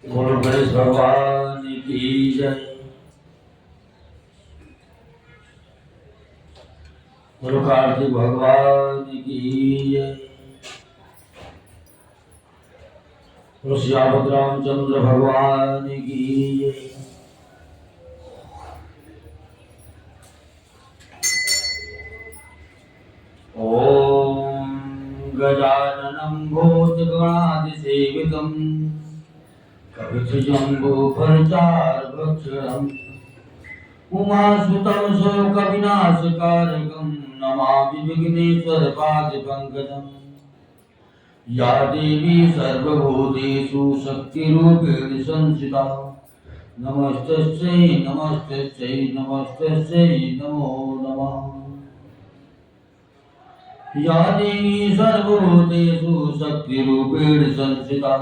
बोलो गणेश भगवान की जय। बोलो कार्तिक भगवान की जय। बोलो श्यामत रामचंद्र भगवान की जय। ओम गजाननं भूतगणाधिसेवितं कपितजम्बूफलचारुभक्षणम् उमासुतं शोकविनाशकारकं नमामि विघ्नेश्वरपादपङ्कजम्। या देवी सर्वभूतेषु शक्तिरूपेण संस्थिता नमस्तस्यै नमस्तस्यै नमस्तस्यै नमो नमः। या देवी सर्वभूतेषु शक्तिरूपेण संस्थिता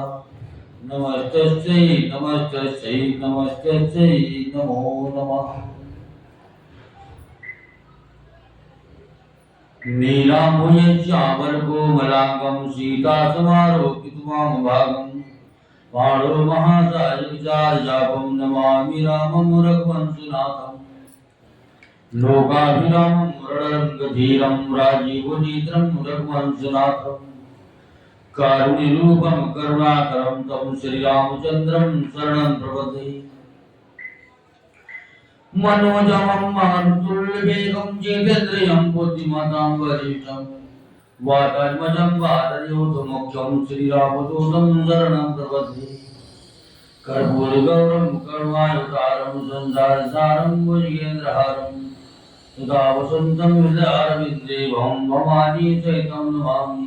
नमस्तस्यै नमस्तस्यै नमस्तस्यै नमो नमः। नीलाम्बुजश्यामलकोमलाङ्गं सीतासमारोपितवामभागं पाणो महासायविचारजापं नमामि रामं रघुवंशनाथं। लोकाभिरामं रणरङ्गधीरं राजीवनेत्रं रघुवंशनाथं। कारुण्यरूपं करुणाकरं तं श्रीरामचन्द्रं शरणं प्रपद्ये। मनोजवं मारुतुल्यवेगं जितेन्द्रियं बुद्धिमतां वरिष्ठं वातात्मजं वातयोधमुख्यं श्रीरामदूतं शरणं प्रपद्ये। कर्पूरगौरं करुणावतारं संसारसारं भुजगेन्द्रहारं सदा वसन्तं हृदयारविन्दे भवानी सहितं नमामि।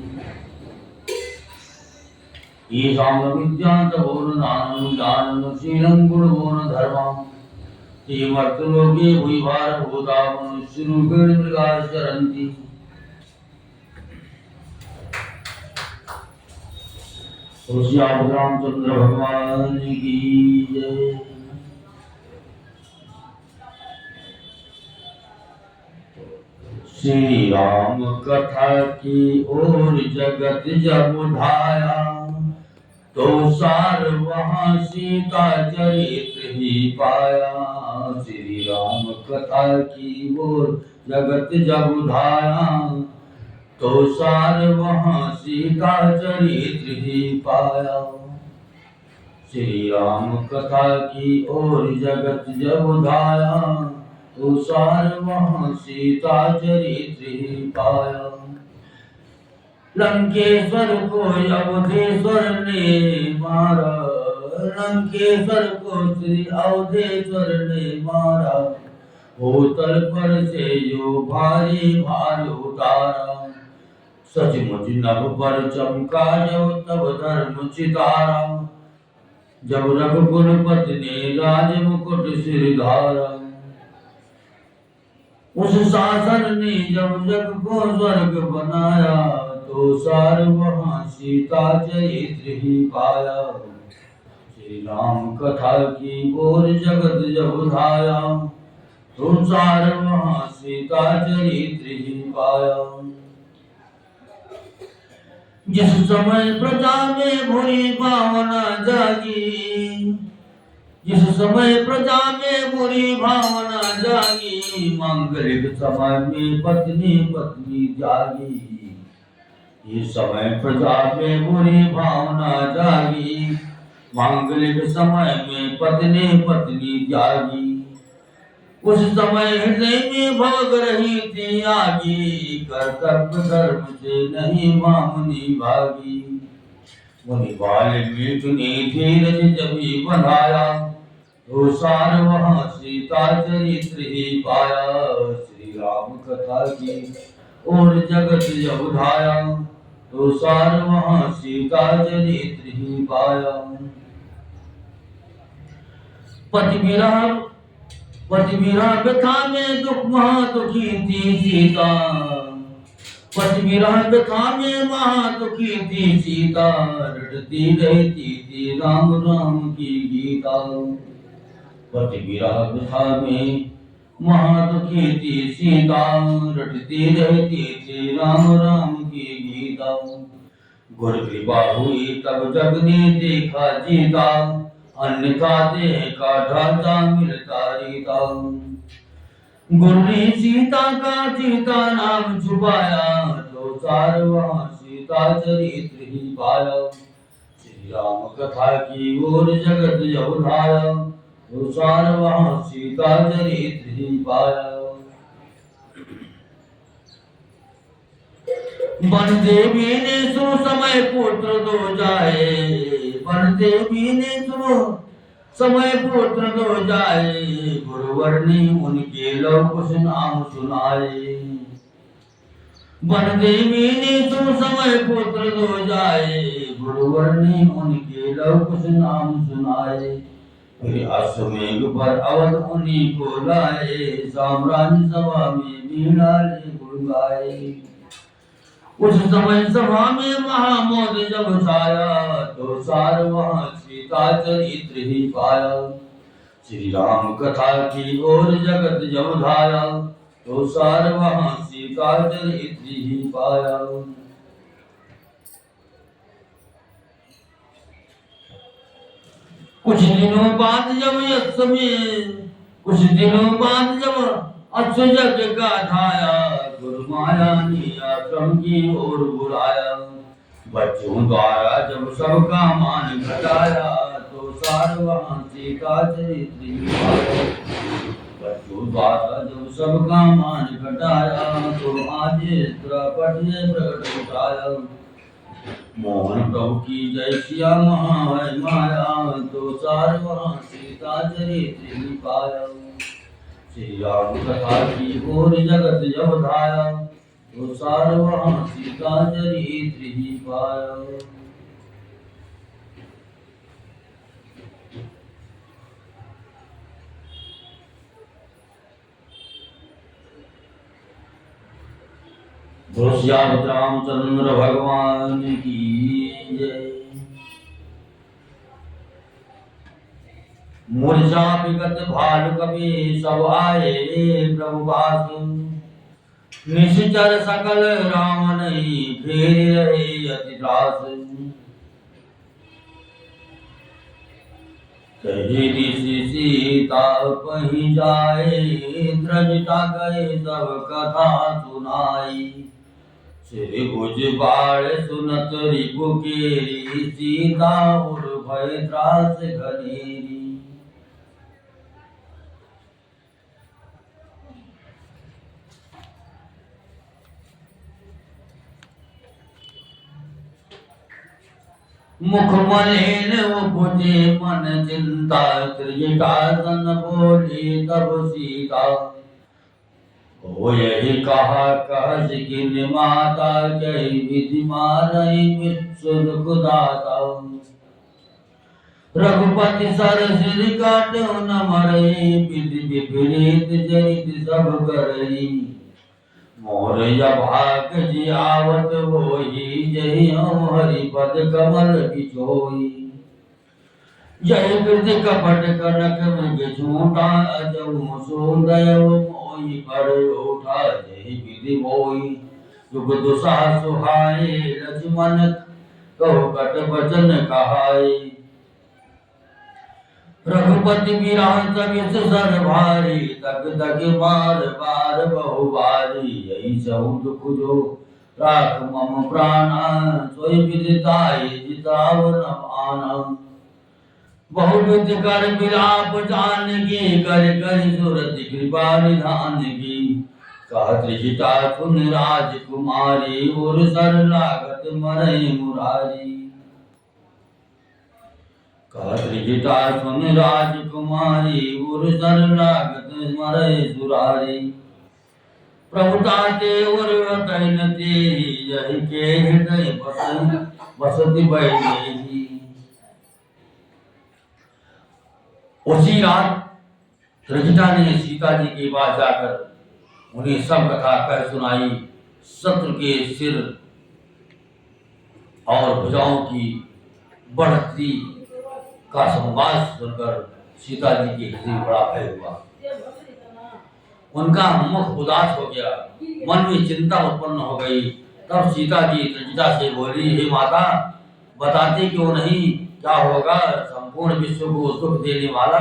ईशां विद्यान्तपूर्णदानं ज्ञानशीलं गुणगुणधर्मं श्रीमर्तलोके भूयिभारभूता मनुष्यरूपेण मृगाः चरन्ति। श्याम रामचंद्र भगवान की जय। श्री राम कथा की ओर जगत जब धाया तो सार वहाँ सीता चरित्र ही पाया। श्री राम कथा की ओर जगत जब धाया तो सार वहाँ सीता चरित्र ही पाया। श्री राम कथा की ओर जगत जब धाया तो सार वहाँ सीता चरित्र ही पाया। लंकेश्वर को अवधेश्वर ने मारा, लंकेश्वर को श्री अवधेश्वर ने मारा। होतल पर से जो भारी भार उतारा। सचमुच नभ पर चमका जब तब धर्म चितारा। जब रघुकुल पति ने राज मुकुट सिर धारा। उस शासन ने जब जग को स्वर्ग बनाया तो सार वहाँ सीता चरित्र ही पाया। श्री राम कथा की ओर जगत जब धाया तो सार वहाँ सीता चरित्र ही पाया। जिस समय प्रजा में बुरी भावना जागी, जिस समय प्रजा में बुरी भावना जागी, मांगलिक समय में पत्नी पत्नी जागी। इस समय प्रजा में बुरी भावना जागी, मांगलिक समय में पत्नी पत्नी जागी। उस समय हृदय में भोग रही थी आगी, कर्तव्य धर्म से नहीं मामनी भागी। मुनि वाल्मीकि ने धीरज जभी बढ़ाया तो सार वहाँ सीता चरित्र ही पाया। श्री राम कथा की और जगत जब धाया तो सार वहाँ सीता चरित्र ही पाया। पति विरह व्यथा में दुख महा दुखी थी सीता। पति विरह व्यथा में महा दुखी थी सीता। रटती रहती थी राम राम की गीता। पति विरह व्यथा में महा दुखी थी सीता। रटती रहती थी राम राम की गीता। गुरु कृपा हुई तब जग ने देखा जीता। अन्न खाते का ढांचा मिलता रीता। गुरु ने सीता का सीता नाम छुपाया, तो सार वहाँ सीता चरित्र ही पाया। श्री राम कथा की ओर जगत जब धाया, तो सार वहाँ सीता चरित्र ही पाया। वन देवी ने सो समय पुत्र दो जाए, वन देवी ने सो समय पुत्र दो जाए, गुरुवर ने उनके लव कुछ नाम सुनाए। वन देवी ने सो समय पुत्र दो जाए, गुरुवर ने उनके लव कुछ नाम सुनाए। फिर अश्वमेघ पर अवध उन्हीं को लाए, साम्राज्य सभा में वीणा ले गुण गाए। उस समय सभा में महामोद जब छाया, तो सार वहाँ सीता चरित्र ही पाया। श्री राम कथा की ओर जगत जब धाया, तो सार वहाँ सीता चरित्र ही पाया। कुछ दिनों बाद जब अश्वयज्ञ का ठाया, गुरुमाया ने आश्रम की ओर बुलाया। बच्चों द्वारा जब सबका मान घटाया, तो सार वहाँ सीता चरित्र ही पाया। बच्चों द्वारा जब सबका मान घटाया, तो आज पट प्रकट उठाया। मोहन प्रभु की जय सिया महा है माया, तो सार वहाँ सीता चरित्र ही पाया। श्री राम कथा की ओर जगत जब धाया, तो सार वहाँ सीता चरित्र ही पाया। श्याम रामचंद्र भगवान की जय। मूर्छा विगत भालु कपि सब आए प्रभु पास, निश्चर सकल राम नहीं फेर रहे अति त्रास। कही सीता कहीं जाए, द्रजता गए सब कथा सुनाई। श्री भुज बाढ़ सुनत रिपु केरी, सीता और भय त्रास घनेरी। मुख मलिन उपजे मन चिंता, त्रिजटासन बोली तब सीता। हो यही कहा कह सिकिन माता, कही विधि मारई विश्व सुखदाता। रघुपति सर सिर काटो न मरई, विधि विपरीत चरित सब करई। मोर भाग जी आवत होई, जहि हम हरिपद कमल बिछोई। जय कृति कपट कनक मृग झूठा, अजऊ सुंदय मोहि पर उठा। जय विधि मोहि सुख दुसह सुहाए, लक्ष्मण कहो कट वचन कहाए। रघुपति बिरान तबिस सर भारी, तक तक मार बार बहु बारी। यही सहु दुख जो राख मम प्राणा, सोई विदिताय जिताव न आना। बहुविध कर विलाप जानकी, कर कर सुरति कृपा निधान की। कहत त्रिजटा सुन राजकुमारी, और सर लागत मरई मुरारी। त्रिजटा सुन राजकुमारी, और सर लागत मरई सुरारी। प्रभुताते और तैनते, यही के हृदय बसति बैठी। उसी रात त्रिजटा ने सीता जी के पास जाकर उन्हें सब कथा कह सुनाई। शत्रु के सिर और भुजाओं की बढ़ती का संवाद सुनकर सीता जी के हृदय बड़ा भय हुआ। उनका मुख उदास हो गया, मन में चिंता उत्पन्न हो गई। तब सीता जी त्रिजटा से बोली, हे माता, बताते क्यों नहीं क्या होगा? संपूर्ण विश्व को सुख देने वाला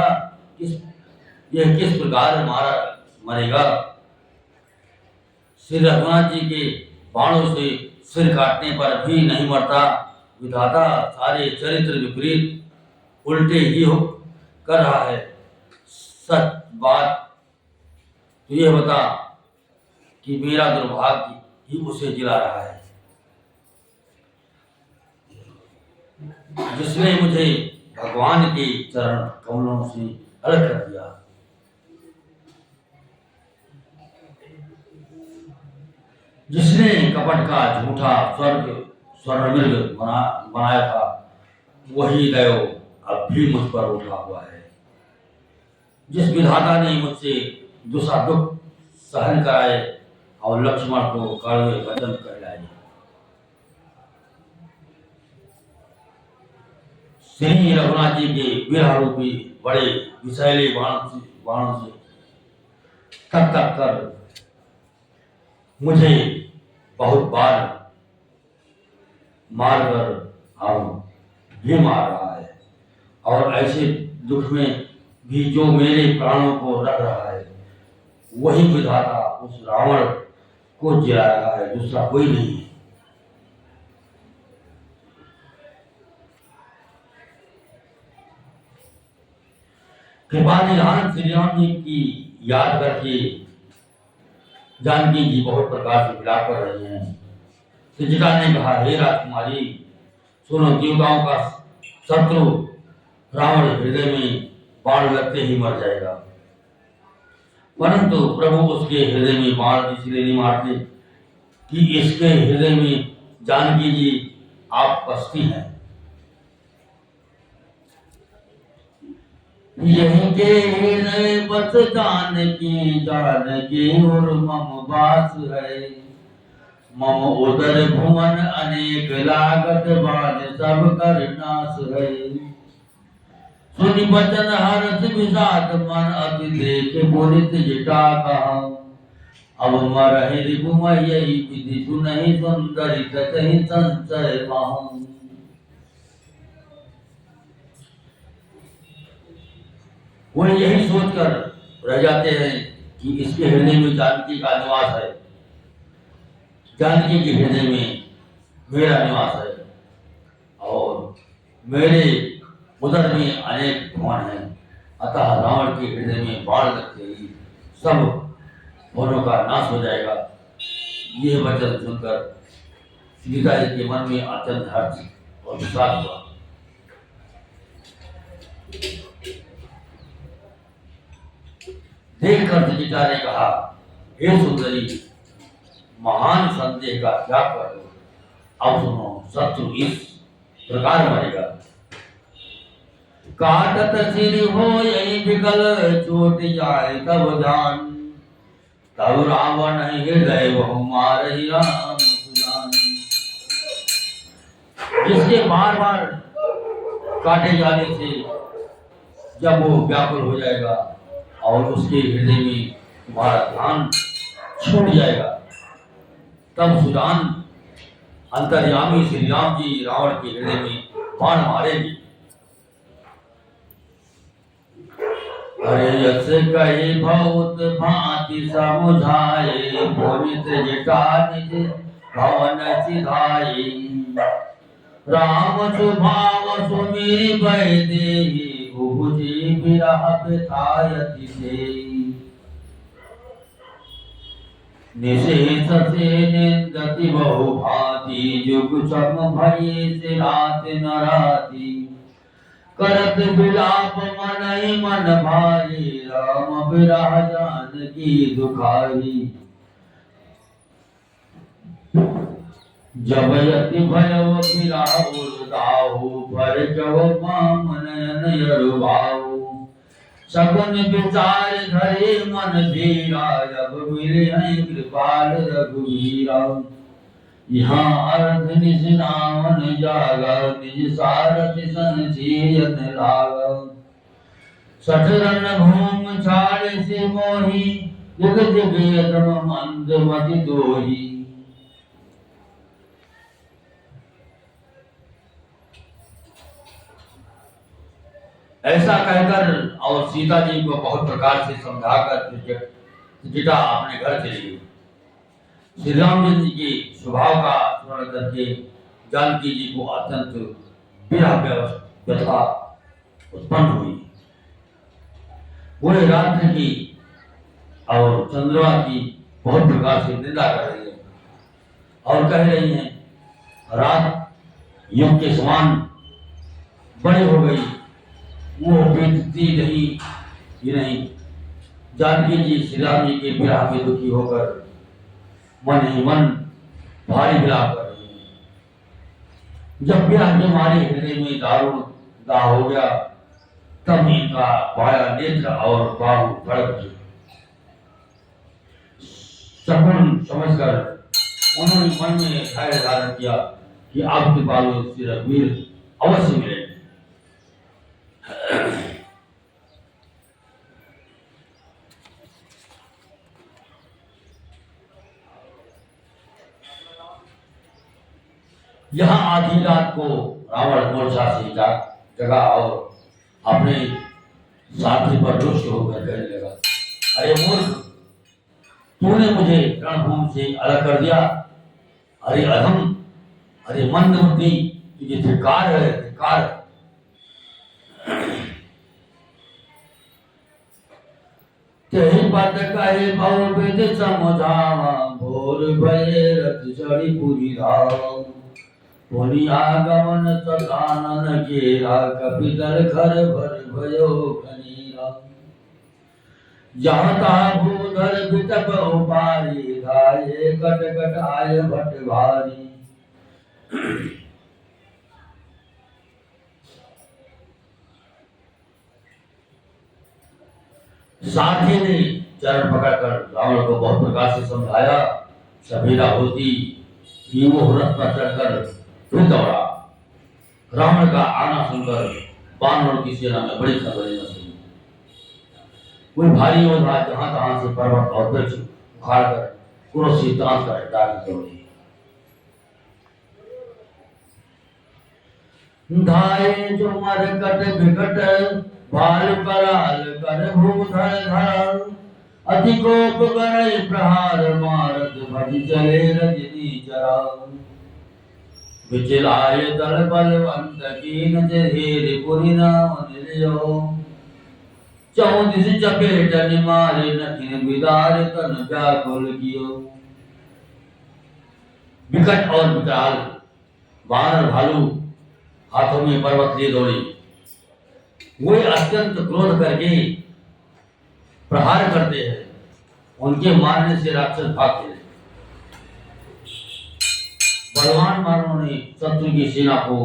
किस यह किस प्रकार मरेगा? श्री रघुनाथ जी के बाणों से सिर काटने पर भी नहीं मरता। विधाता सारे चरित्र विपरीत उल्टे ही हो कर रहा है। सच बात तो यह बता कि मेरा दुर्भाग्य ही उसे जिला रहा है, जिसने मुझे भगवान के चरण कमलों से अलग कर दिया। जिसने कपट का झूठा स्वर्णमृग बनाया था, वही दैव अब भी मुझ पर उठा हुआ है। जिस विधाता ने मुझसे दूसरा दुख सहन कराए और लक्ष्मण को कड़वे वचन कहलाए, श्री रघुनाथ जी के विरह रूपी बड़े विषैले बाणों से तक तक कर मुझे बहुत बार मारकर अब भी मार रहा है, और ऐसे दुख में भी जो मेरे प्राणों को रख रहा है, वही विधाता उस रावण को जिला रहा है, दूसरा कोई नहीं है। कृपा निधान श्री राम जी की याद करके जानकी जी बहुत प्रकार से विलाप कर रही हैं। सुचिता ने कहा, हे राजकुमारी, सुनो, देवताओं का शत्रु रावण हृदय में बाण लगते ही मर जाएगा, परंतु प्रभु उसके हृदय में बाण इसलिए नहीं मारते कि इसके हृदय में जानकी जी आप बसती हैं। यही के हृदय बस जानकी और मम वास है। मम उदर भुवन अनेक लागत बाण सब कर नाश है। सुनि बचन हर्ष विषाद मन अति देख पुनित जटा कहा। अब मरहि रिपुमय विधि सुनहि सुंदरी तकहि संशय महु। वो यही सोचकर रह जाते हैं कि इसके हृदय में जानकी का निवास है, जानकी के हृदय में मेरा निवास है, और मेरे उदर में अनेक भवन हैं। अतः रावण के हृदय में बाण लगते ही सब भवनों का नाश हो जाएगा। यह वचन सुनकर सीता जी के मन में अत्यंत हर्ष और विश्वास हुआ। देखकर सीता ने कहा, हे सुंदरी, महान संदेह का त्याग कर दो। अब सुनो, शत्रु इस प्रकार मरेगा। काटत सिर हो यही विकल चोट जाए तब जान। तब रावण हृदय बहु मारहि राम सुजान। जिसके बार बार काटे जाने से जब वो व्याकुल हो जाएगा और उसके हृदय में तुम्हारा ध्यान छूट जाएगा, तब सुजान अंतर्यामी श्री राम जी रावण के हृदय में बाण मारेगी। अरे यस कहे बहुत भांति समुझाए, पवित्र जटा निज भवन सिधाए। राम स्वभाव सुमिरि भय देहि, उपजे विरह बितायति से। निशेष से निंदति बहु भांति, जुग सम भये से रात न राति। करत विलाप मनहि मन भारी, राम विरह जानकी दुखारी। जब यति भयव विरह उदाहु, भर जव माम नयन यरुभाऊ। सगुन विचार धरे मन धीरा, जब मिले हैं कृपाल रघुवीरा। यहाँ अर्ध निज नावन जागा, निज सारथि सन सियत लागा। सठ रन भूम छाड़ से मोहि, दिग दिग यतम मंद मति दोही। ऐसा कहकर और सीता जी को बहुत प्रकार से समझाकर त्रिजटा अपने घर चली गई। श्री राम जी के स्वभाव का स्मरण करके जानकी जी को अत्यंत विरह व्यथा उत्पन्न हुई। पूरे रात्रि की और चंद्रमा की बहुत प्रकार से निंदा कर रही है और कह रही हैं रात युग के समान बड़ी हो गई, वो बीतती नहीं ये नहीं। जानकी जी श्री राम जी के विरह में दुखी होकर मन ही मन भारी विलाप कर रही है। जब विरह के मारे हृदय में दारुण दाह हो गया, तब इनका बाया नेत्र और बाहु धड़क गई। सगुन समझकर उन्होंने मन में धैर्य धारण किया कि आपके बालू श्री रघुवीर अवश्य मिलेंगे। यहाँ आधी रात को रावण मूर्छा से जगा और अपने साथी पर रुष्ट होकर कहने लगा, अरे मूर्ख, तूने मुझे रणभूमि से अलग कर दिया। अरे अधम, अरे मंद बुद्धि, तुझे धिक्कार है, धिक्कार। तेहि पद कहे बहु विध समझावा, भोर भये रथ चढ़ी पुरी धाम। पुनि आगमन सदानन घेरा, कपिदल घर भर भयो खनीरा। जहाँ तहाँ भूधर बिटप उपारी, धाये कट कट आय भट भारी। साथी ने चरण पकड़कर रावण को बहुत प्रकार से समझाया, सवेरा होती कि वो रथ पर चढ़कर फिर दौड़ा। रावण का आना सुनकर वानरों की सेना में बड़ी खलबली मची। कोई भारी योद्धा जहां तहां से पर्वत और वृक्ष उखाड़कर क्रोध से त्रास कर डाल दौड़े। धाये जो मरकट विकट, भाल कराल कर भूधर धर। अति कोप करई प्रहार, मारत भज चले रजनी चरा। विचलाय दल बलवंत कीन, धेर पुरि नाम निलियो। चौदिस चपेट निमारे, नखिन विदार तन व्याकुल कियो। विकट और विकराल वानर भालू हाथों में पर्वत लिए दौड़े। वे अत्यंत क्रोध करके प्रहार करते हैं, उनके मारने से राक्षस भागते हैं। बलवान वानरों ने शत्रु की सेना को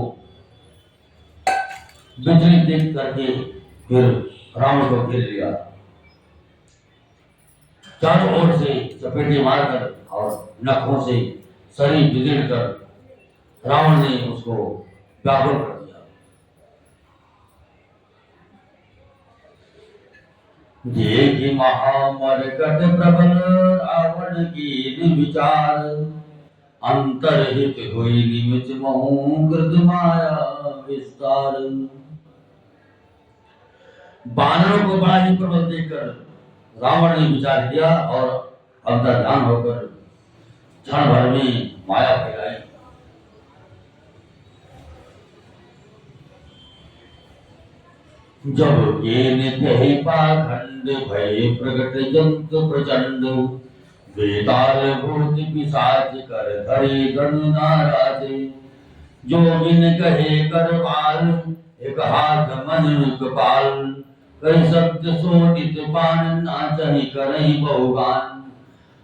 विचलित देख करके फिर रावण को घेर लिया। चारों ओर से चपेटे मारकर और नखों से शरीर बिगड़कर रावण ने उसको व्याकुल कर दिया। देखी महामरकट प्रबल, रावण की विचार। अंतरहित हुई निमित महु, कृत माया विस्तार। वानरों को बड़ा ही प्रबल देखकर रावण ने विचार किया और अंतर्ध्यान होकर क्षण भर में माया फैलाई। जब के नित्य पाखंड, भय प्रगट जंतु प्रचंड। बेताल भूत पिशाच, कर धरे गण नाराजे। जो बिन कहे करवाल, एक हाथ मन कपाल। कई शब्द सोनित बान, नाचहि करहि बहुगान।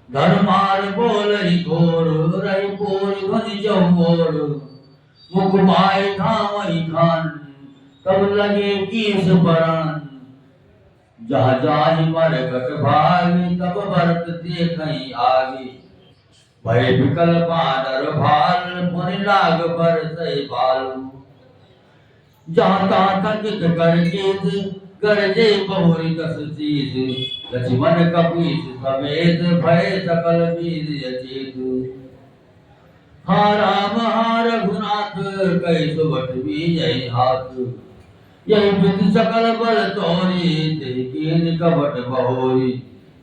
धर्मार बोल ही घोर, रही बोल ध्वनि चौबोर। मुख माय धामहि खान, तब लगे कीस परान। जहाँ जाहि मरकट भागी, तब भरत देखहि आगे। भय विकल बानर भाल, पुनि लाग बरसै बाल। जहाँ तहाँ थकित कर केस, गरजे बहुरी दस चीज। लक्ष्मण कपीस समेत, भय सकल वीर अचेत। हा राम हा रघुनाथ, कहि सुबट विजय हाथ। यही विधि सकल बल तोरी, तेकीन कपट बहोरी।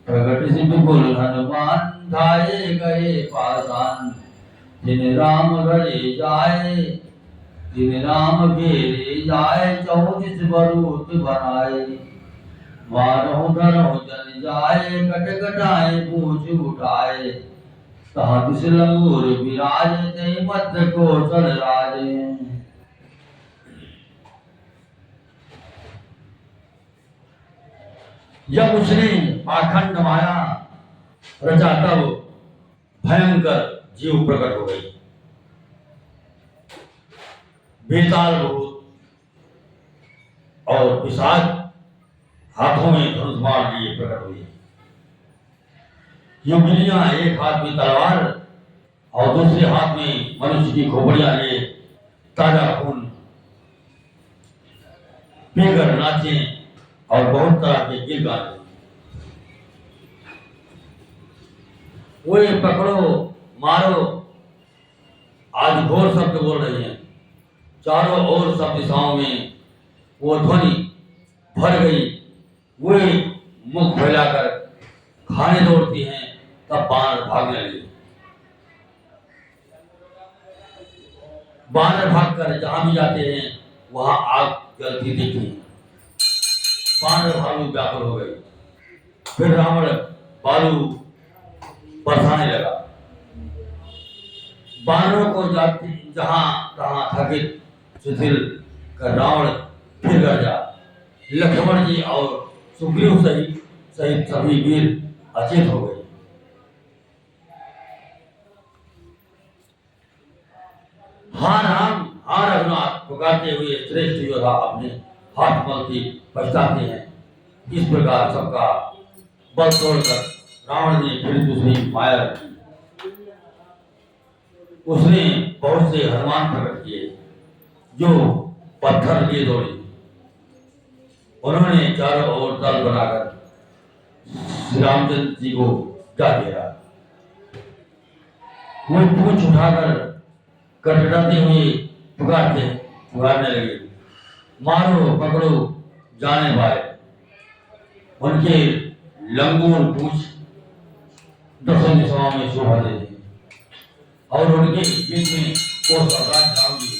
प्रगट सिंह विपुल हनुमान, धाये गए पाषाण। जिन राम गढ़े जाए, जिन राम घेरे जाए, 34 बरूद बनाए। मारहु धरहु जन जाए, कट कटाए पूछ उठाए। कहा तिस लंगूर विराज, ते मध्य कोसल राजे। जब उसने पाखंड माया रचा, तब भयंकर जीव प्रकट हो गई। बेताल भूत और पिशाच हाथों में धनुष मार लिए प्रकट हुई। योगिनियां एक हाथ में तलवार और दूसरे हाथ में मनुष्य की खोपड़ियां लिए ताजा खून पीकर नाचे और बहुत तरह के गीत गाते। वो ये पकड़ो मारो आज घोर शब्द बोल रहे हैं। चारों ओर सब दिशाओं में वो ध्वनि भर गई। वे मुख फैलाकर खाने दौड़ती हैं, तब बानर भागने लगे। बानर भागकर जहां भी जाते हैं वहां आग जलती दिखी। बानर भालू व्याकुल हो गए। फिर रावण बालू बरसाने लगा। बानरों को जाते जहां तहां थकित शिथिल कर रावण फिर गरजा। लक्ष्मण जी और सुग्रीव सहित सभी वीर अचेत हो गए। हाँ राम, हाँ रघुनाथ पुकारते हुए श्रेष्ठ योद्धा अपने हाथ मलते पछताते हैं। इस प्रकार सबका बल तोड़कर रावण ने फिर दूसरी माया रखी। उसने बहुत से हनुमान प्रकट किए जो पत्थर लिए दौड़े। उन्होंने चारों ओर दल बनाकर श्री रामचंद्र जी को जा घेरा। वो पूंछ उठाकर कटराते हुए पुकारने लगे, मारो पकड़ो जाने पाए। उनके लंगूर पूंछ दसों दिशाओं में शोभा देते और उनके बीच में कोस आकाश धाम भी है।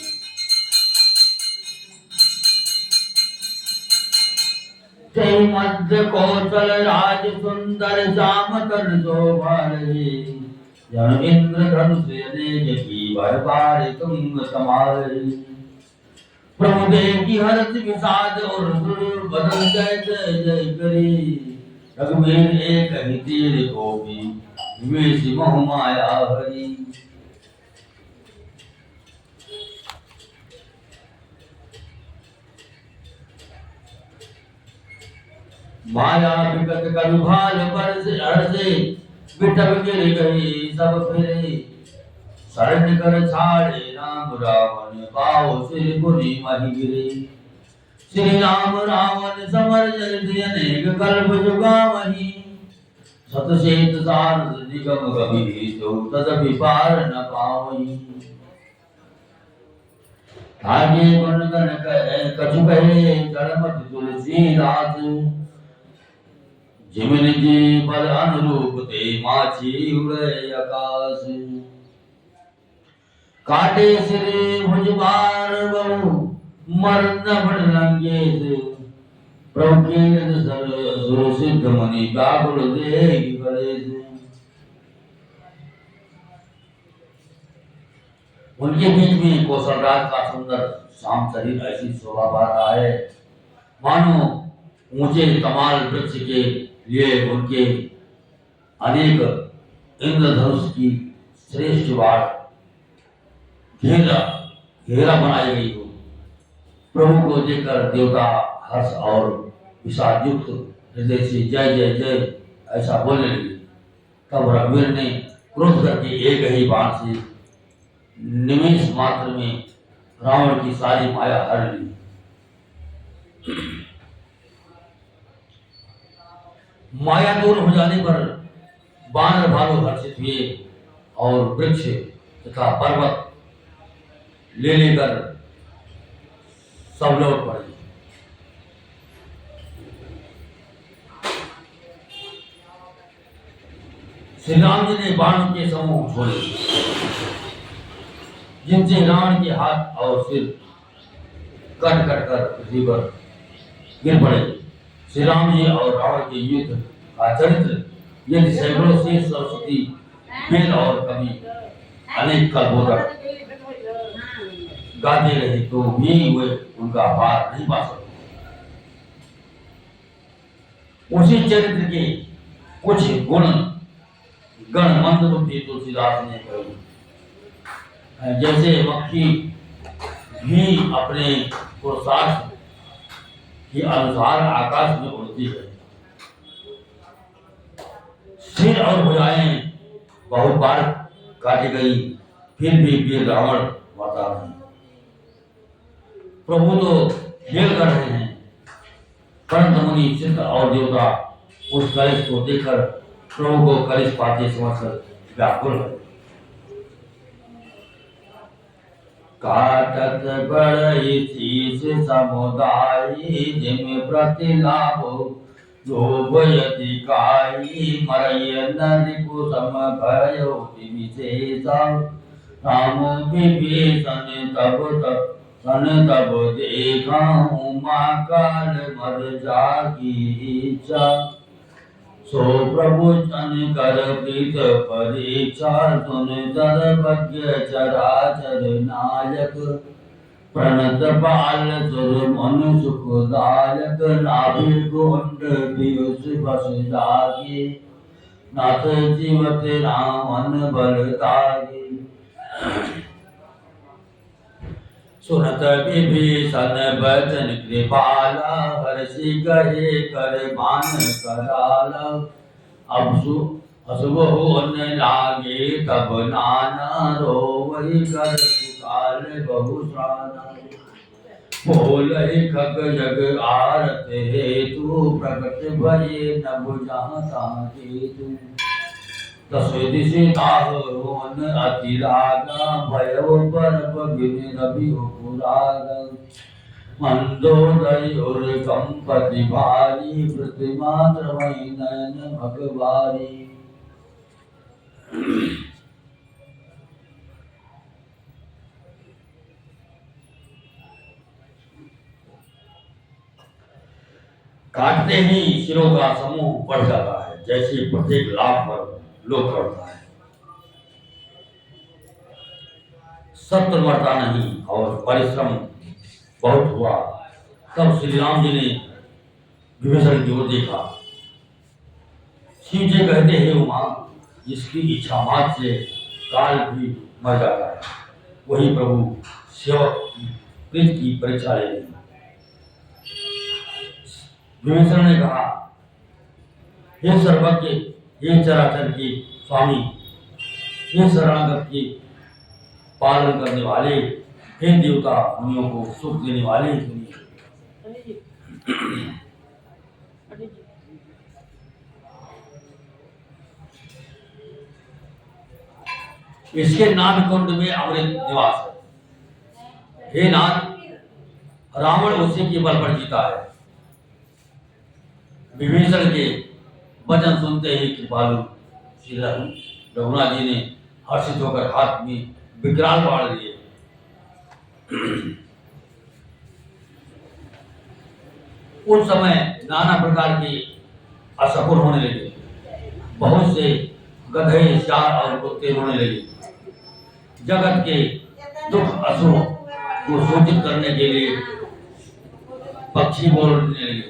जय मध्य कौशल राज, सुंदर श्याम तन शोभा रहे। जन इंद्र धनुष अनेक की भर बार तुम समारे। प्रभु देव की हर्ष विषाद और सुर बदल जय जय जय करे। रघुवीर एक ही तीर को भी विवेश मोह माया हरि। माया विकट करु भाल पर से हर्षे, विटप गिर गई सब फिरे। शरण कर छाड़े राम रावण, पाओ सिरपुरी महि गिरे। श्री राम रावण समर जल अनेक कल्प जुगावहि। सतसेत सारद निगम गभीर, जो तदपि पार न पावहि। आगे गुण गण कछु कहे, जड़मति तुलसीदास। जिमिन जी बल अनुरूप ते, माछी उड़े आकाश। काटे सिरे भुजबार बहु, मरन बड़ लंगे। प्रभु के सुर सिद्ध मुनि, व्याकुल देहि कलेश। उनके बीच में कौशलराज का सुंदर श्याम शरीर ऐसी शोभा पा रहा है मानो ऊंचे कमाल वृक्ष के लिए उनके अनेक इंद्रधनुष की श्रेष्ठ बाढ़ घेरा बनाई गई हो। प्रभु को देखकर देवता हर्ष और विषाद युक्त हृदय से जय जय जय ऐसा बोलने लगे। तब रघुवीर ने क्रोध करके एक ही बाण से निमेष मात्र में रावण की सारी माया हर ली। माया दूर हो जाने पर बानर भालू हर्षित हुए और वृक्ष तथा पर्वत ले लेकर सब लौट पड़े। श्री राम जी ने बाणों के समूह छोड़े, जिनसे रावण के हाथ और सिर कट कट कर पृथ्वी पर गिर पड़े। श्री राम जी और रावण के युद्ध का चरित्र यदि सैकड़ों से सरस्वती वेद और कवि अनेक कल्पोदक गाते रहे तो भी वे उनका पार नहीं पा सकते। उसी चरित्र के कुछ गुण गण मंत्र भी तुलसीदास ने कहे, जैसे मक्खी भी अपने पुरुषार्थ के अनुसार आकाश में उड़ती है। सिर और भुजाएं बहुत बार काटी गई, फिर भी वीर रावण मरता नहीं। प्रभु तो खेल कर रहे हैं, परंतु मुनि सिद्ध और देवता उस कलिश को देखकर प्रभु को कलिश पाते समझकर व्याकुल है। काटत बड़ई शीश समुदायी जिम प्रतिलाभो जोभयति काई मरय नदि कुसुम भयो विशेषा राम विभीषण तब देखा उमा काल मर जागी इच्छा सो प्रभु चन कर प्रीत परीक्षा सुन सर्वज्ञ चराचर नायक प्रणत बाल सुर मन सुखदायक नाभि कुंड पीयूष बस जागे नाथ जीवत रामन बल तागे सुनत विभीषण बचन कृपाला हर्षि कहे कर मान कराला अशुभ होन लागे तब नाना रोवहि कर सुकाल बहुश्राना बोलहि खग जग आरत हेतु प्रकट भये नभ जहाँ तहाँ केतु दसवें दिशे दाह रोहन अति रागा भयो पर गिन रवि पुरागा मंदोदय और कंपति भारी प्रतिमात्र मई नयन भगवारी। काटते ही सिरों का समूह बढ़ जाता है, जैसे प्रत्येक लाभ पर लोभ करता है। सत्य मरता नहीं और परिश्रम बहुत हुआ। तब श्री राम जी ने विभीषण की ओर देखा। शिव जी कहते हैं उमा जिसकी इच्छा मात्र से काल भी मर जाता है, वही प्रभु सेवक प्रीत की परीक्षा ले लेंगे। विभीषण ने कहा, हे सर्वज्ञ, हे चराचर के स्वामी, हे शरणागत के पालन करने वाले, हे देवता मुनियों को सुख देने वाले, सुनिए। इसके नाभ कुंड में अमृत निवास है। हे नाथ, रावण उसी के बल पर जीता है। विभीषण के वचन सुनते ही कृपालु श्री रघुनाथ जी ने हर्षित होकर हाथ में विकराल बाढ़ लिए। उस समय नाना प्रकार के असफल होने लगे। बहुत से गधे, चार और कुत्ते होने लगे। जगत के दुख असुर को सूचित करने के लिए पक्षी बोलने लगे।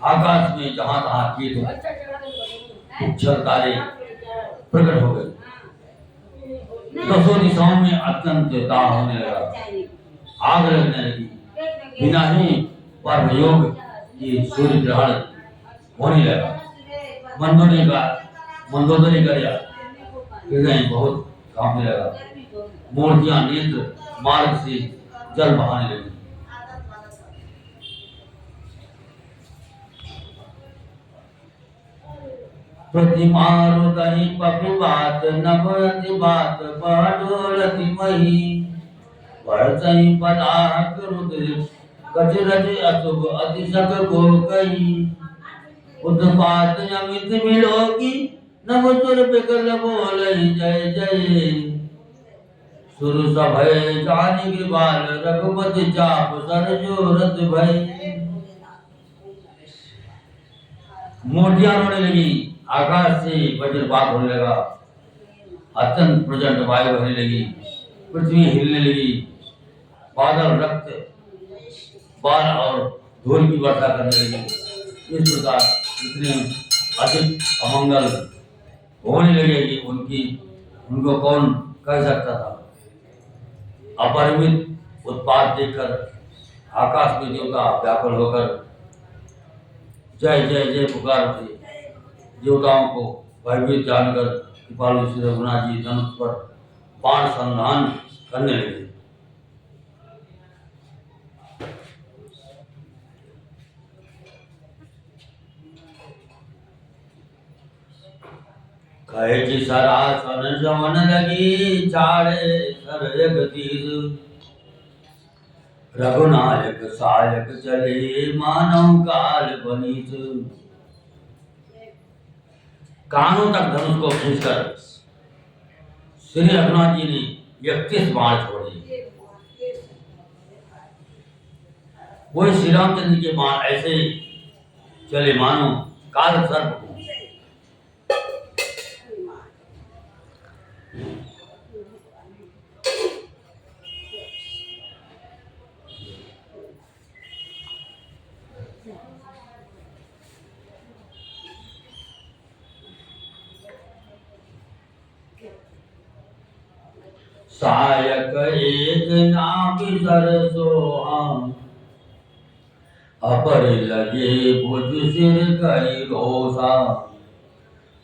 आकाश में जहां तहां कीट उच्छल तारे प्रकट हो गए। दसों दिशाओं में अत्यंत दाह होने लगा, आग लगने लगी। बिना ही पर योग की सूर्य ग्रहण होने लगा। मंदोदरी गया, हृदय बहुत कांपने लगा। मूर्तियां नेत्र मार्ग से जल बहाने लगी। प्रतिमारुदहि पपिवात नभयति बात बडोलति मही वर्षहि पदाहक रुद्र गजरज अशुभ अतिशक गो कही उत्पात अमित विलोकी नभ सुर बिकल बोले जय जय। सुर सभय जानि कृपाल रघुपति चाप सर जो रत भय। मूर्तियां रोने लगी, आकाश से वज्रपात होने लगा, अत्यंत प्रचंड वायु बहने लगी, पृथ्वी हिलने लगी, बादल रक्त बाल और धूल की वर्षा करने लगी। इस प्रकार इतने अधिक अमंगल होने लगे कि उनको कौन कह सकता था। अपरिमित उत्पाद देखकर आकाश में देवता व्याकुल होकर जय जय जय पुकार उठे। देवताओं को भयभीत जानकर कृपालु श्री रघुनाथ जी धनुष पर बाण संधान करने लगे। कहे जी सरासन जवन लगी चाड़े सरयक तीर। रघुनायक सायक चले मानव काल बनीत। कानों तक धनुष को खींचकर श्री रघुनाथ जी ने 31 बाण छोड़े। वो श्री रामचंद्र के बाण ऐसे चले मानो काल सर्प को। सायक एक नाम सरसोहा अपर लगे भुज सिर कई रोसा।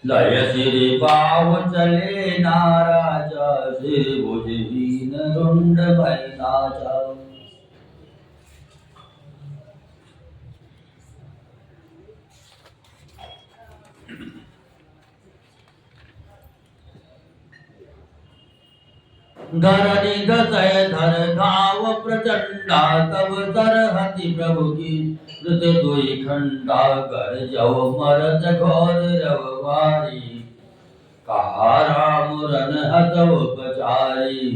लय सिर पाव चले नाराजा सिर भुज दीन रुंड भय नाचा। धरणी दशय धर धाव प्रचंडा तब तरहति प्रभु की कृत दुई खंडा। कर जव मरत घोर रववारी कहा राम रन हतव पचारी।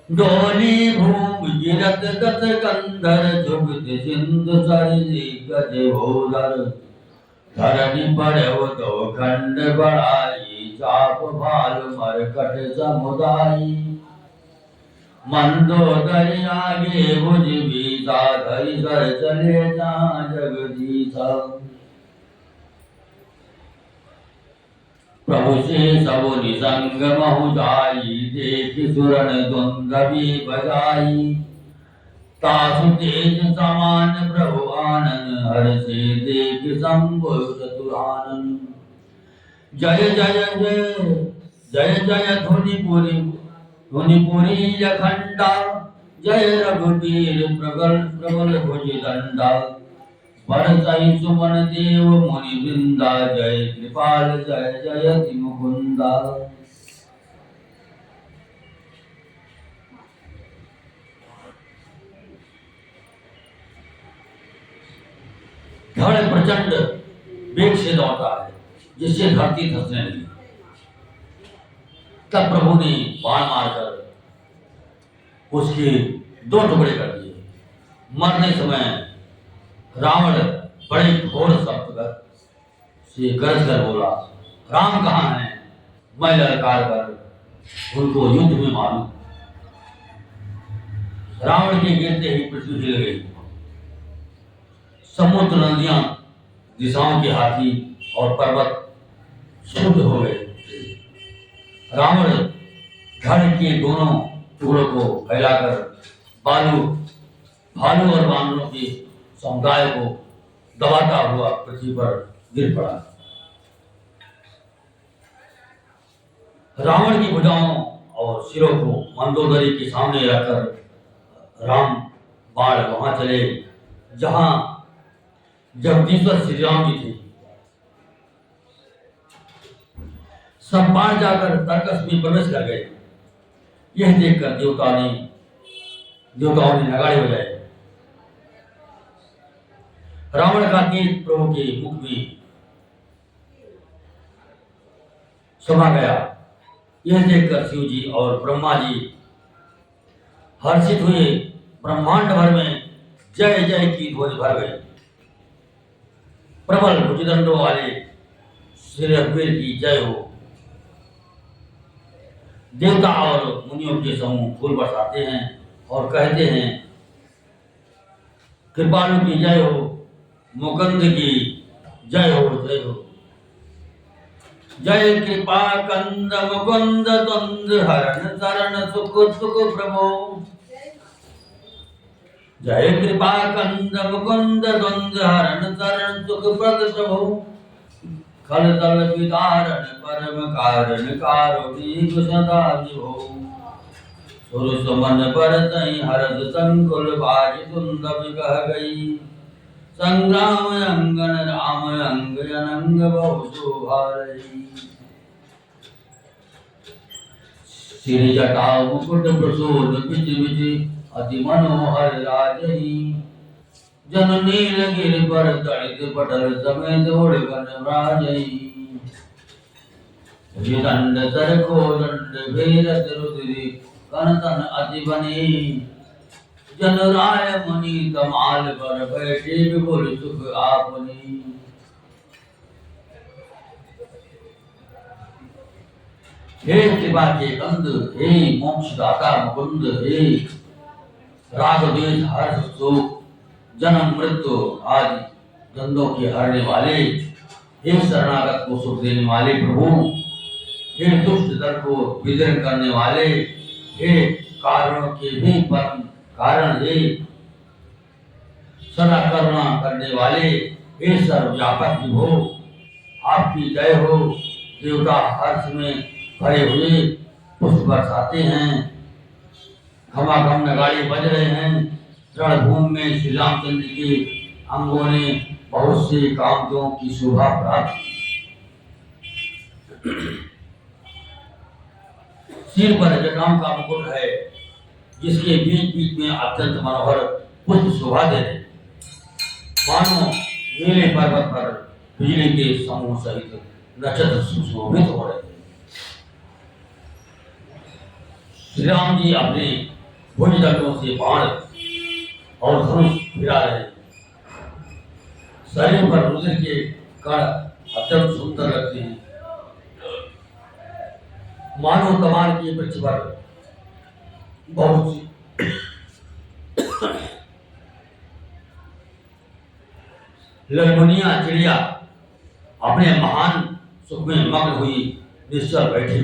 डोली भूमि गिरत दत कंधर जुगत सिंधु सरसी गज भोदर। धरणी पड़व दो खंड बढ़ाई चाप भाल मरकट समुदायी। मंदोदरी आगे भुज बीता धरि सर चले जहाँ जगदीशा। प्रभु से सब निसंग महु जाई देख सुरन दुंदभी बजाई। तासु तेज समान प्रभु आनंद हर से देख शंभु चतुरानन। जय जय जय जय जय धुनिपुरी अखंडा। जय रघुवीर प्रबल प्रबल भुज दंडा। बरसई सुमन देव मुनि वृंदा जय कृपाल जय जयति मुकुंदा। धड़ प्रचंड वेग से दौड़ता है जिससे धरती धंसने लगी। तब प्रभु ने बाण मारकर उसके 2 टुकड़े कर दिए। मरने समय रावण बड़े घोर शब्द से गरज कर बोला, राम कहाँ हैं? मैं ललकार कर उनको युद्ध में मारूं। रावण के गिरते ही पृथ्वी हिल गई। समुद्र नदियां दिशाओं के हाथी और पर्वत शुद्ध हो गए। रावण धड़ के दोनों टुकड़ों को फैलाकर भालू और वानरों के समुदाय को दबाता हुआ पृथ्वी पर गिर पड़ा। रावण की भुजाओं और सिरों को मंदोदरी के सामने रखकर राम बाण वहां चले जहां जगदीश्वर श्री राम जी थे। सब बाण जाकर तर्कस में प्रवेश कर गए। यह देखकर देवताओं ने नगाड़े बजाए। रावण का तीर प्रभु के मुख में समा गया। यह देखकर शिव जी और ब्रह्मा जी हर्षित हुए। ब्रह्मांड भर में जय जय की ध्वनि भर गई। प्रबल भुजदंडों वाले श्री रघुवीर की जय हो। देवता और मुनियों के समूह फूल बरसाते हैं और कहते हैं, कृपालु की जय हो, मुकुंद की जय हो, जय हो। जय कृपा कंद मुकुंद द्वंद हरण शरण सुख सुख प्रभो। जय कृपा कंद मुकुंद द्वंद हरण शरण सुख प्रद प्रभो। खल तल विदारण परम कारण कारुणी सदा जिहो। सुर मन बरतई हरद संकुल बाज सुंदर कह गई। संग्राम अंगन राम अंग अनंग बहु शोभा रही। श्री जटा मुकुट प्रसून बिच बिच अति मनोहर राजही। जन नील गिर पर तड़ित पटल समेत उड़गन राजई। दंड तर को दंड भेरत रुद्री कन तन अति बनी। जन राय मणि कमाल पर बैठे विपुल सुख आपनी। हे कृपा के कंद, हे मोक्षदाता मुकुंद, हे राग द्वेष हर्ष शोक जन्म मृत्यु आदि द्वंद्वों के हरने वाले, हे शरणागत को सुख देने वाले प्रभु, हे दुष्ट दल को विदीर्ण करने वाले, हे कारणों के भी परम कारण, हे सदा करुणा करने वाले, हे सर्वव्यापक विभो, आपकी जय हो। देवता हर्ष में भरे हुए पुष्प बरसाते हैं, घमाघम नगाड़े बज रहे हैं। रणभूमि में श्री रामचंद्र के अंगों ने बहुत से कामों की शोभा प्राप्त की। सिर पर जटाओं का मुकुट है, जिसके बीच बीच में अत्यंत मनोहर पुष्प शोभा दे रहे, मानो नीले पर्वत पर बिजली के समूह सहित नक्षत्र सुशोभित हो रहे थे। श्री राम जी अपने भुजदंडों से बाण और धनुष गिरा रहे, शरीर पर रुद्र के कण अत्यंत सुंदर लगते हैं, मानो कमान के वृक्ष पर बहुत सी ललमुनिया चिड़िया अपने महान सुख में मग्न हुई निश्चल बैठी।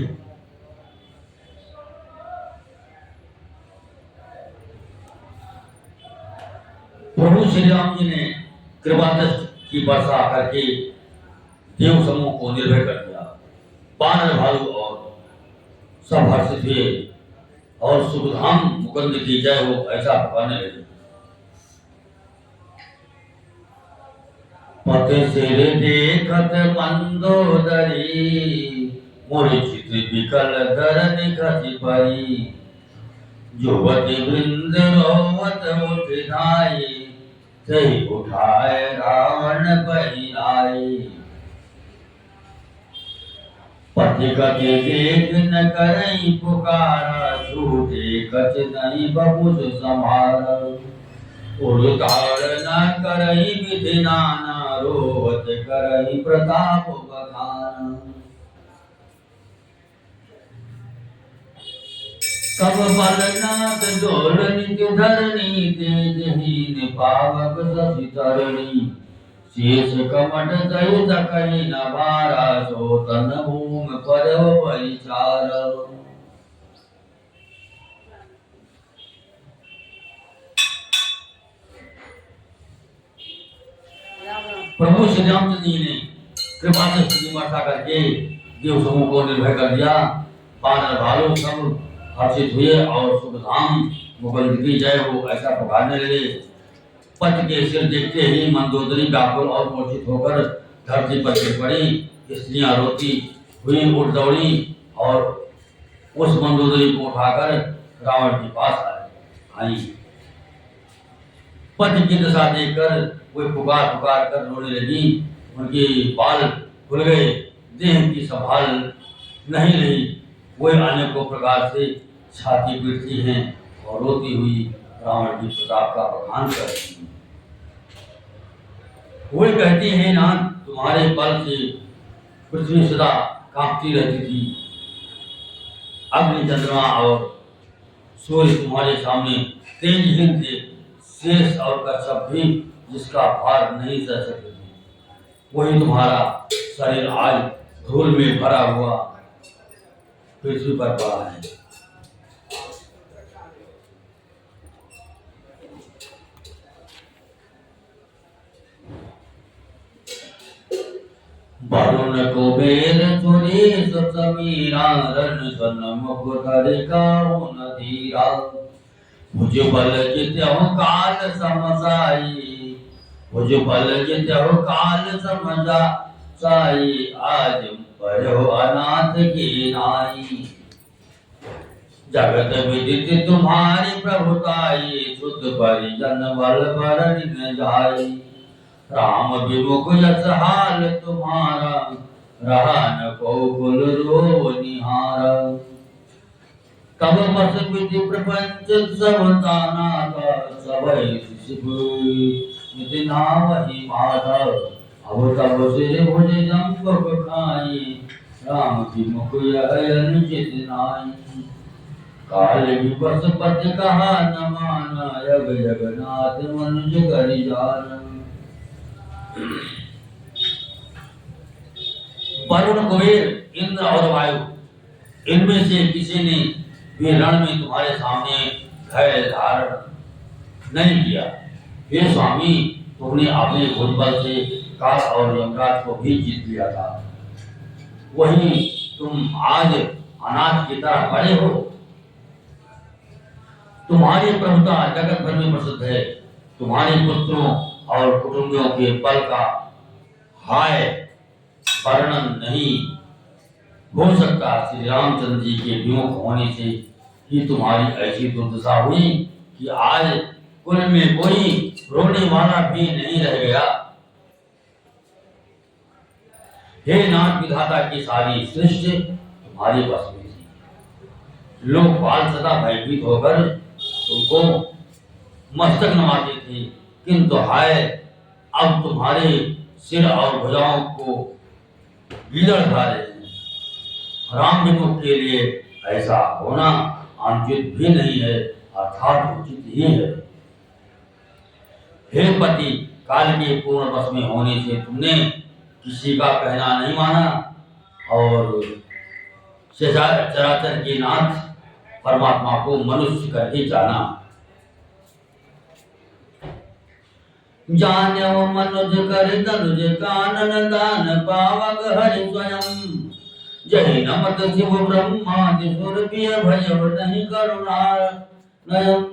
प्रभु श्री राम जी ने कृपा दृष्टि की वर्षा करके देव समूह को निर्भय कर दिया। वानर भालू और सब हर्षित हुए और सुखधाम मुकुंद की जय हो ऐसा पुकारने लगे। पथ सिर देखत मंदोदरी, मूर्छित विकल धरनि खसि परी। युवती वृंद रोवत उठ धाये, सही उठाए रावण पही आए। पति कति देख न करई पुकारा, छूटे कछ नहीं बबुस संभारा। उड़ताड़ न करई विधि नाना, रोवत करई प्रताप बखाना। कब बलनाथ डोलनित धरणी, तेजहीन पावक शशि तरणी। शेष कमट सहित कही न भारा, सो तन भूमि परव परिचार। प्रभु श्री रामचंद्र जी ने कृपा दृष्टि वर्षा करके देव समूह को निर्भय कर दिया। वानर भालू सब हर्षित हुए और सुखधाम मुकुंद की जय हो ऐसा पुकारने लगे। पति के सिर देखते ही मंदोदरी व्याकुल और मूर्छित होकर धरती पर गिर पड़ी। स्त्रियां रोती हुई उठ दौड़ी और उस मंदोदरी को उठाकर रावण के पास आई। पति की दशा देखकर वे पुकार कर रोने लगी। उनके बाल खुल गए, देह की संभाल नहीं नहीं, वे अनेकों प्रकार से छाती पीटती हैं और रोती हुई रावण की प्रताप का बखान करती हैं। वे कहती हैं, नाथ तुम्हारे बल से पृथ्वी सदा कांपती रहती थी, अग्नि चंद्रमा और सूर्य तुम्हारे सामने तेजहीन थे, शेष और कश्यप भी जिसका भार नहीं सह सकते थे। वही तुम्हारा शरीर आज धूल में भरा हुआ पृथ्वी पर पड़ा है। वरुण कुबेर सुरेश समीरा रण सन मुकुर काहु न धीरा, भुजबल जित्यहु काल समसाई, भुजबल जित्यहु काल समसाई, आज पढ़ो अनाथ की नाई। जगत विदित तुम्हारी प्रभुताई, सुत परिजन बल बरन न जाई। राम विमुख यस हाल तुम्हारा, रहा न को कुल रो निहारा। तब बस विधि प्रपंच सब ताना था, सबई निधि नावहि माधव। अब तब से भुज जंप खाई, राम विमुख यह अनुचित नाई। काल विपस पथ कहा न माना, जग जगन्नाथ मनुज करि जाना। वरुण कुबेर इंद्र और वायु, इनमें से किसी ने भी रण में तुम्हारे सामने धैर्य धारण नहीं किया। हे स्वामी, तुमने अपने भुजबल से काल और यमराज को भी जीत लिया था, वहीं तुम आज अनाथ की तरह पड़े हो। तुम्हारी प्रभुता जगत भर में प्रसिद्ध है, तुम्हारे पुत्रों और कुटुंबियों के बल का हाय वर्णन नहीं हो सकता। श्री रामचंद्र जी के विमुख होने से ही तुम्हारी ऐसी दुर्दशा हुई कि आज कुल में कोई रोने वाला भी नहीं रह गया। हे नाथ, विधाता की सारी सृष्टि तुम्हारे बस में थी। लोग बाल सदा भयभीत होकर तुमको मस्तक नवाते थे, किंतु हाय अब तुम्हारे सिर और भुजाओं को गीदड़ खा रहे हैं। राम विमुख के लिए ऐसा होना अनुचित भी नहीं है, अर्थात उचित ही है। हे पति, काल के पूर्ण वश में होने से तुमने किसी का कहना नहीं माना और चराचर के नाथ परमात्मा को मनुष्य कर ही जाना। जान्यो मनुज कर तनुज कानन दान पावक हरि स्वयं, जहि नमत शिव ब्रह्मादि सुर पिय भय नहीं करुणा नयन।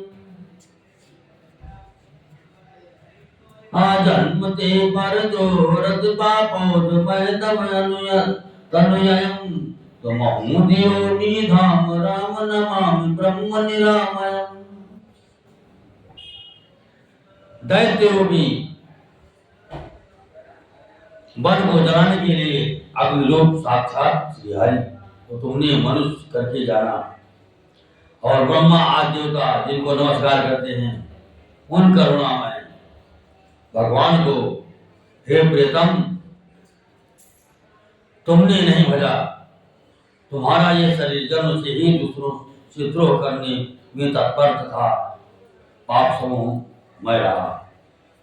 जन्म ते पर दोरत पापोद मैं तब तनुयम, तुमहु दियो निधाम राम नमामि ब्रह्म निरामयम्। दैत्यों भी वन को जलाने के लिए अग्निलोक साक्षात श्री हरि को तुमने मनुष्य करके जाना, और ब्रह्मा आदि देवता जिनको नमस्कार करते हैं उन करुणामय भगवान को हे प्रियतम तुमने नहीं भजा। तुम्हारा ये शरीर जन्म से ही दूसरों से द्रोह करने में तत्पर तथा पाप समूह मैं रहा।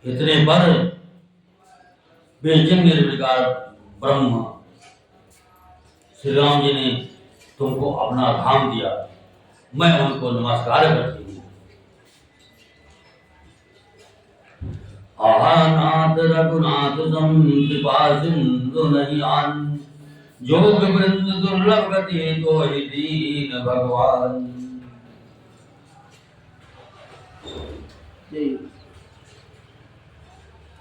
इतने पर बेजिंग निर्विकार ब्रह्म श्री राम जी ने तुमको अपना धाम दिया, मैं उनको नमस्कार करती हूँ। आहानाथ रघुनाथ सम कृपा सिंधु नहीं आन, जोग वृंद दुर्लभ गति तो ही दीन भगवान।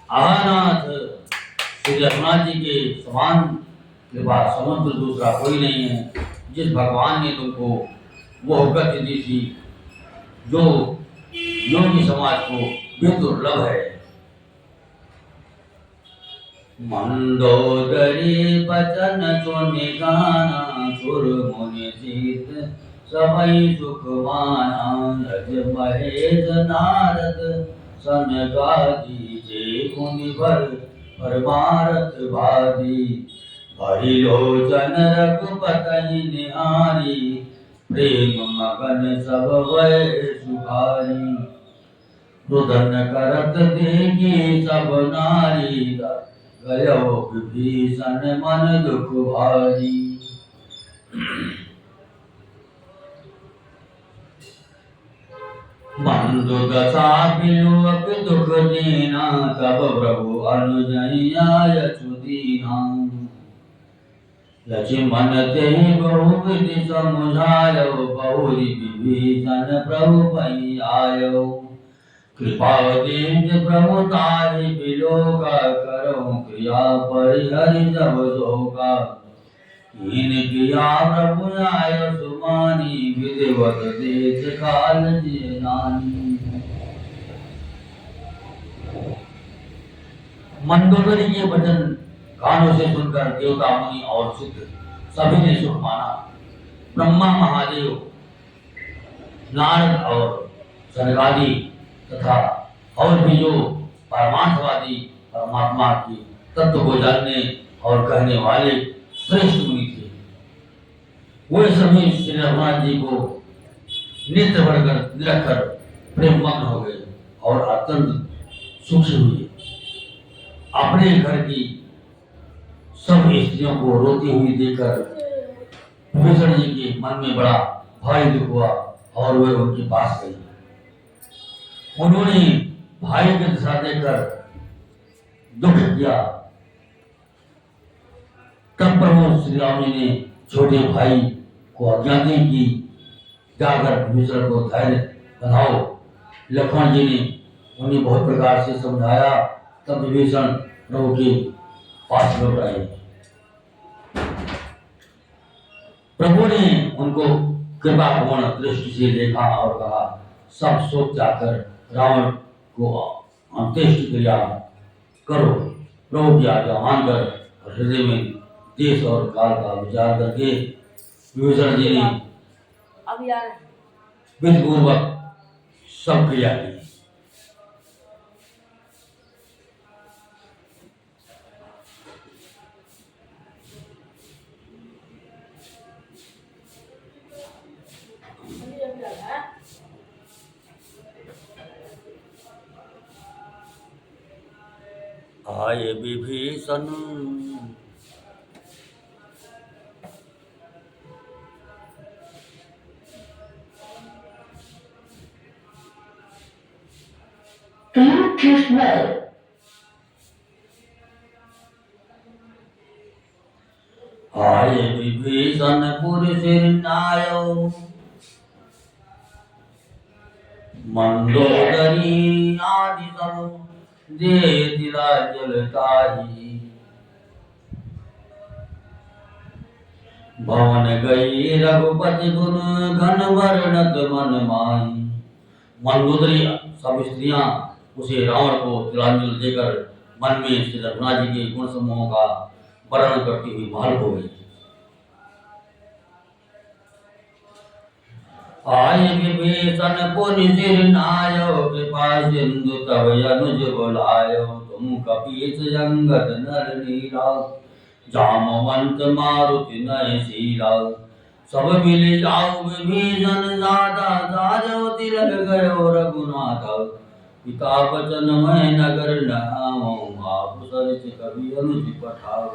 आहानाथ श्री रघुनाथ जी के समान कृपा समुद्र दूसरा कोई नहीं है, जिस भगवान ने तुमको वो गति दी थी जो योगी समाज को भी दुर्लभ है। मंदोदरी बचन सुनि गाना सुर मुनि सीत सबई सुख माना रज महेश नारद सनकादि जे मुनि भर परमारथ भादी हरि लोचन रघुपति निहारी प्रेम मगन सब भय सुखारी रुदन करत देखी सब नारी गयो विभीषण मन दुख भारी बंधु दशा बिलोक दुख दीना तब प्रभु अनुजय सुदीना लक्ष्मण ते बहु विधि समुझायो बहुरी विभीषण प्रभु पई आयो कृपा दीन प्रभु ताहि बिलोका करो क्रिया परिहरि जब जोगा हीन किया प्रभु आय सुमानी विधिवत देश काल जिय नानी मंदोदरी के वचन कानों से सुनकर देवता मुनि और सिद्ध सभी ने सुख माना। ब्रह्मा महादेव नारद और सनकादि तथा और भी जो परमार्थवादी परमात्मा की तत्व को जानने और कहने वाले श्रेष्ठ मुनि थे वे सभी श्री रघुनाथ जी को नेत्र भरकर देखकर प्रेम मग्न हो गए और अत्यंत सुखी हुए। अपने घर की सब स्त्रियों को रोती हुई देखकर विभीषण जी के मन में बड़ा भारी दुख हुआ और वे उनके पास गए। उन्होंने भाई की दशा देखकर दुख किया। तब प्रभु श्री राम जी ने छोटे भाई को आज्ञा दी कि जाकर विभीषण को धैर्य बंधाओ। लक्ष्मण जी ने उन्हें बहुत प्रकार से समझाया। तब विभीषण प्रभु के पास लौट आए। प्रभु ने उनको कृपापूर्ण दृष्टि से देखा और कहा सब सोच जाकर रावण को अंत्येष्टि क्रिया करो। प्रभु की आज्ञा मानकर हृदय में देश और काल का विचार करके विभीषण जी ने विधिपूर्वक सब क्रिया की। आए विभीषण आए विभीषण पुर सिर नायो मंदोदरी आदि सब दे दिला जलताही भवन गई रघुपति गुण घन वर्णत मन माही। मंदोदरी सब स्त्रियां उसे रावण को तिलांजलि देकर मन में श्री रघुनाथ जी के गुण समूहों का वर्णन करती हुई महल हो गई। आय विभीषण पुनि सिर नायो कृपा सिंधु तव अनुज बुलायो तुम कपीस जंगत नर नीरा जामवंत मारुति नय शीला सब मिल जाओ विभीषण दादा दाजो तिलक गयो रघुनाथ पिता वचन मैं नगर नहाओ आप सरित कवि अनुज पठाओ।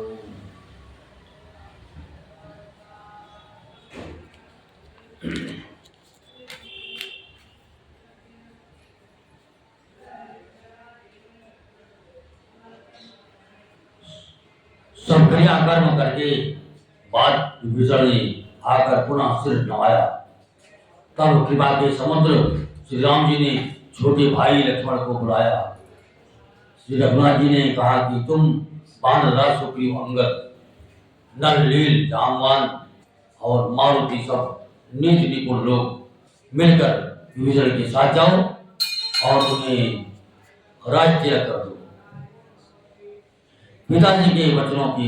सब क्रिया कर्म करके बाद विभीषण ने आकर पुनः सिर नवाया। तब कृपा के समुद्र श्री राम जी ने छोटे भाई लक्ष्मण को बुलाया। श्री रघुनाथ जी ने कहा कि तुम वानर सुग्रीव अंगद नल लील जामवान और मारुति सब नीति निपुण लोग मिलकर विभीषण के साथ जाओ और उन्हें राज्य कर दो। पिताजी के वचनों के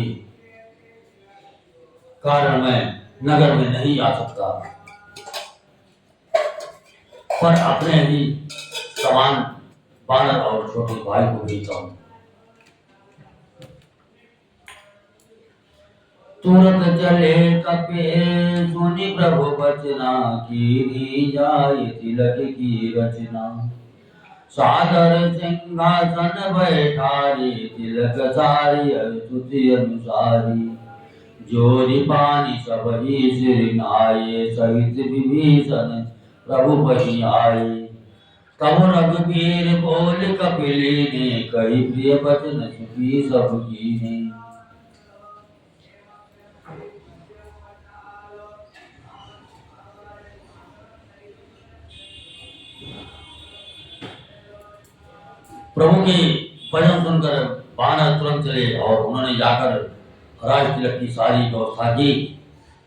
कारण मैं नगर में नहीं आ सकता, पर अपने ही समान बालक और छोटे भाई को भेजता हूँ। तुरंत चले कपे सुनि प्रभु बचना, कीनी जाय तिलक की रचना। सादर सिंहासन बैठारी, तिलक सारी स्तुति अनुसारी। जोरी पानी सब ही सिर नाये, सहित विभीषण प्रभु बही आए। तब रघुवीर बोल कपिली ने, कही प्रिय बचन सुखी सब कीने। प्रभु के वचन सुनकर वानर तुरंत चले और उन्होंने जाकर राज तिलक की सारी व्यवस्था की।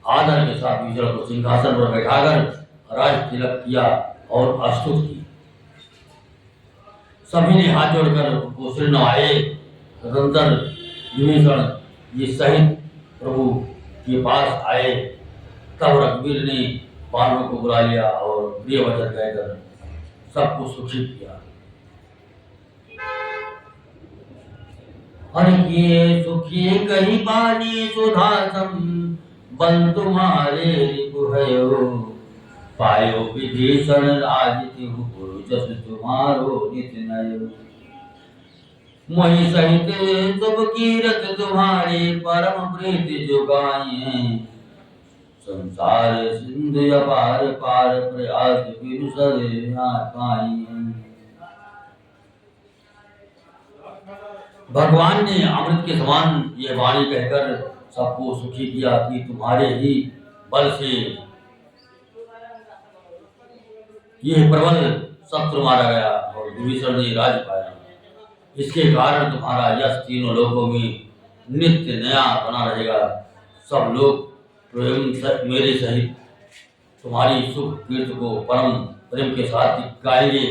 आदर के साथ विजय को सिंहासन पर बैठाकर राज तिलक किया और स्तुति की। सभी ने हाथ जोड़कर उनको सिर नवाए। तदनंतर विभीषण ये सहित प्रभु के पास आए। तब रघुवीर ने वानरों को बुला लिया और प्रिय वचन कहकर सबको सुखी किया। हर किए सुखी कही बानी सुधासम, बल तुम्हारे रिपु भयो। पायो विभीषण राज तिहु पुरु, जस तुम्हारो नित नयो। मोहि सहित सब कीरत तुम्हारे, परम प्रीति जो गाये। संसार सिंधु अपार पार, प्रयास बिनु सर पाई। भगवान ने अमृत के समान ये वाणी कहकर सबको सुखी किया कि तुम्हारे ही बल से ये प्रबल शत्रु मारा गया और विभीषण ने राज पाया। इसके कारण तुम्हारा यश तीनों लोकों में नित्य नया बना रहेगा। सब लोग प्रेम मेरे सहित तुम्हारी सुख कीर्ति को परम प्रेम के साथ गाएंगे।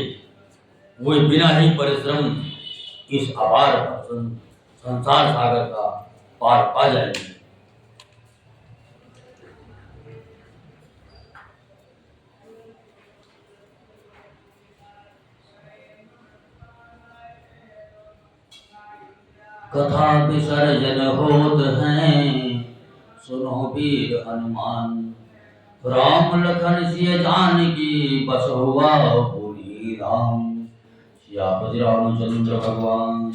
वो बिना ही परिश्रम इस अपार संसार सागर का पार पा जाएंगे। कथा विसर्जन होत हैं, सुनो वीर हनुमान। राम लखन सिय जानकी, बस हुआ पूरी राम। सियापति रामचंद्र भगवान।